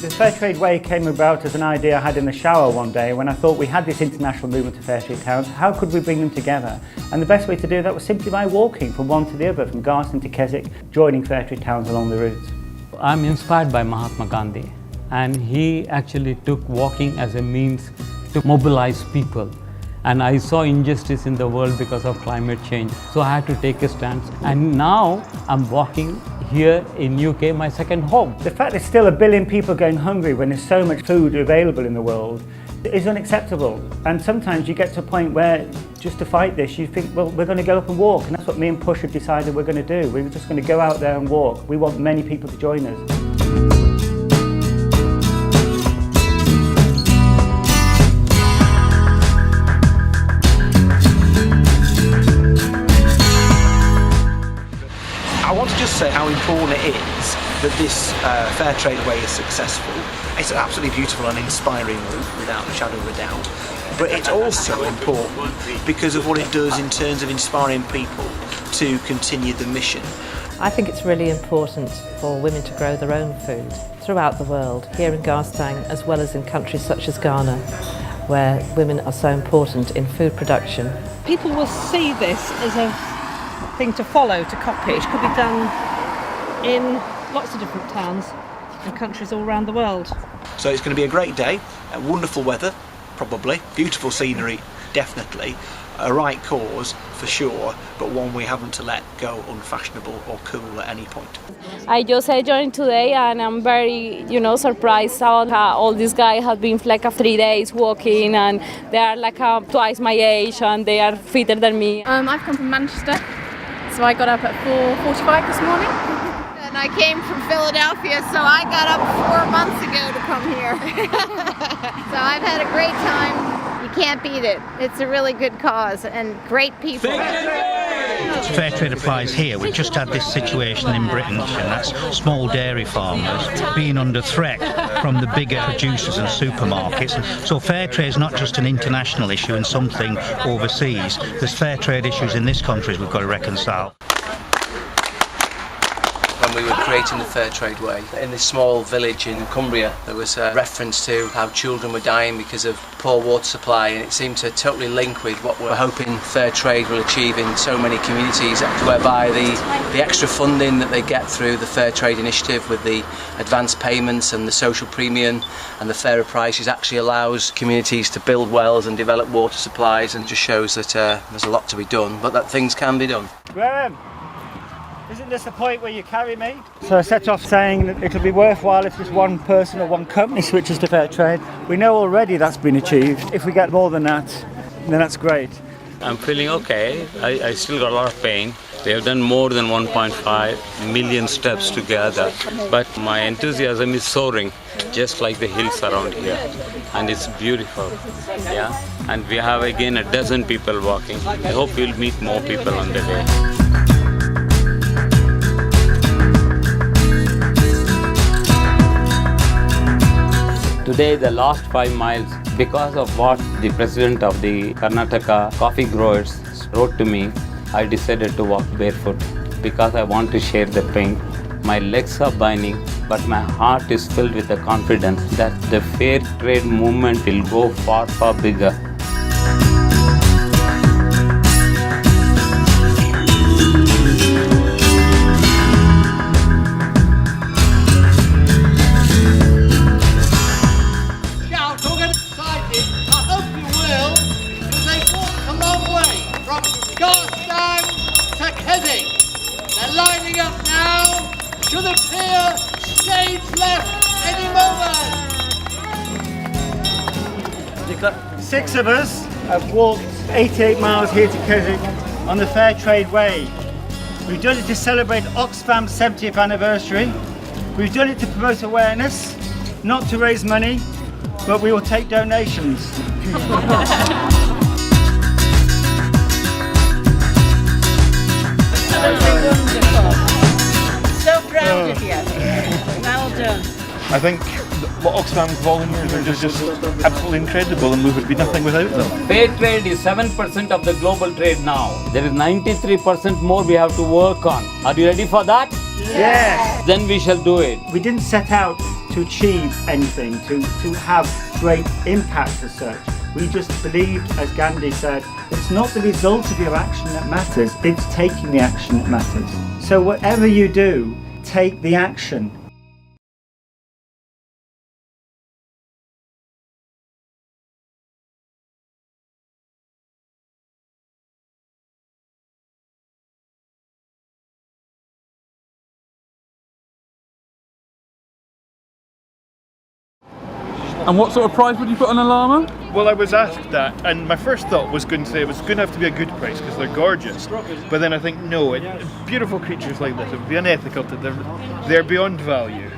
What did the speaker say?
The Fairtrade Way came about as an idea I had in the shower one day when I thought we had this international movement of Fairtrade towns. How could we bring them together? And the best way to do that was simply by walking from one to the other, from Garston to Keswick, joining Fairtrade towns along the route. I'm inspired by Mahatma Gandhi, and he actually took walking as a means to mobilize people. And I saw injustice in the world because of climate change. So I had to take a stance. And now I'm walking here in UK, my second home. The fact there's still 1 billion people going hungry when there's so much food available in the world is unacceptable. And sometimes you get to a point where just to fight this, you think, well, we're going to go up and walk. And that's what me and Push have decided we're going to do. We're just going to go out there and walk. We want many people to join us. I want to just say how important it is that this Fairtrade Way is successful. It's an absolutely beautiful and inspiring route, without a shadow of a doubt. But it's also important because of what it does in terms of inspiring people to continue the mission. I think it's really important for women to grow their own food throughout the world, here in Garstang as well as in countries such as Ghana, where women are so important in food production. People will see this as a thing to follow, to copy. It could be done in lots of different towns and countries all around the world. So it's going to be a great day, wonderful weather, probably, beautiful scenery, definitely, a right cause for sure, but one we haven't to let go unfashionable or cool at any point. I just joined today and I'm very, surprised about how all these guys have been like 3 days walking and they are like twice my age and they are fitter than me. I've come from Manchester, so I got up at 4:45 this morning. And I came from Philadelphia, so I got up 4 months ago to come here. So I've had a great time. You can't beat it. It's a really good cause and great people. Fairtrade applies here. We just had this situation in Britain, and that's small dairy farmers being under threat from the bigger producers and supermarkets. So Fairtrade is not just an international issue and something overseas. There's Fairtrade issues in this country we've got to reconcile. When we were creating the Fairtrade Way, in this small village in Cumbria, there was a reference to how children were dying because of poor water supply, and it seemed to totally link with what we're hoping Fairtrade will achieve in so many communities, whereby the extra funding that they get through the Fairtrade initiative with the advance payments and the social premium and the fairer prices actually allows communities to build wells and develop water supplies, and just shows that there's a lot to be done, but that things can be done. Graham, isn't this the point where you carry me? So I set off saying that it'll be worthwhile if just one person or one company switches to Fairtrade. We know already that's been achieved. If we get more than that, then that's great. I'm feeling okay. I still got a lot of pain. They have done more than 1.5 million steps together. But my enthusiasm is soaring, just like the hills around here. And it's beautiful. Yeah. And we have again 12 people walking. I hope we'll meet more people on the way. Today, the last 5 miles, because of what the president of the Karnataka coffee growers wrote to me, I decided to walk barefoot because I want to share the pain. My legs are burning, but my heart is filled with the confidence that the fair trade movement will go far, far bigger. They're lining up now. Should appear stage left any moment. 6 of us have walked 88 miles here to Keswick on the Fairtrade Way. We've done it to celebrate Oxfam's 70th anniversary. We've done it to promote awareness, not to raise money, but we will take donations. So proud of you. Well done. I think what Oxfam's volunteers are just absolutely incredible, and we would be nothing without them. Fair trade is 7% of the global trade now. There is 93% more we have to work on. Are you ready for that? Yes. Then we shall do it. We didn't set out to achieve anything, to have great impact as such. We just believed, as Gandhi said, it's not the result of your action that matters, it's taking the action that matters. So whatever you do, take the action. And what sort of price would you put on a llama? Well, I was asked that, and my first thought was going to say it was going to have to be a good price because they're gorgeous. But then I think, no, beautiful creatures like this, it would be unethical to them. They're beyond value.